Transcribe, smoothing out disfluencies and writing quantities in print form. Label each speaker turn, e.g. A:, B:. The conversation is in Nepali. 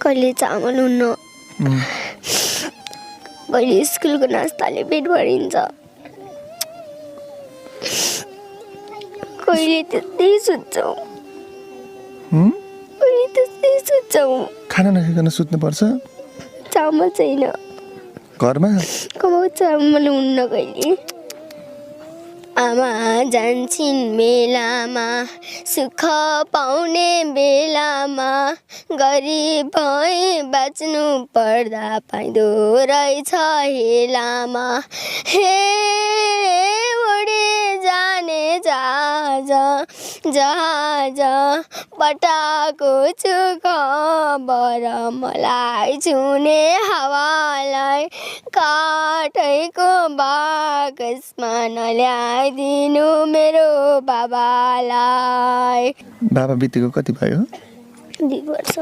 A: कहिले चामल हुन्न कहिले स्कुलको नास्ताले पेट भरिन्छ कहिले त्यस्तै सुत्छौँ कहिले त्यस्तै सुत्छौँ
B: खाना नखाइकन सुत्नुपर्छ
A: चामल छैन
B: घरमा
A: चामल हुन्न कहिले आमा जान्छन् मेलामा सुख पाउने बेलामा गरिब भई बाँच्नु पर्दा पाइँदो रहेछ हेलामा हे उडी जाने जहाज जहाज पटाको छु खबर मलाई छुने हावालाई काठैको बाकसमा नल्याइदिनु मेरो बाबालाई
B: बाबा बितेको कति भयो
A: 2 वर्ष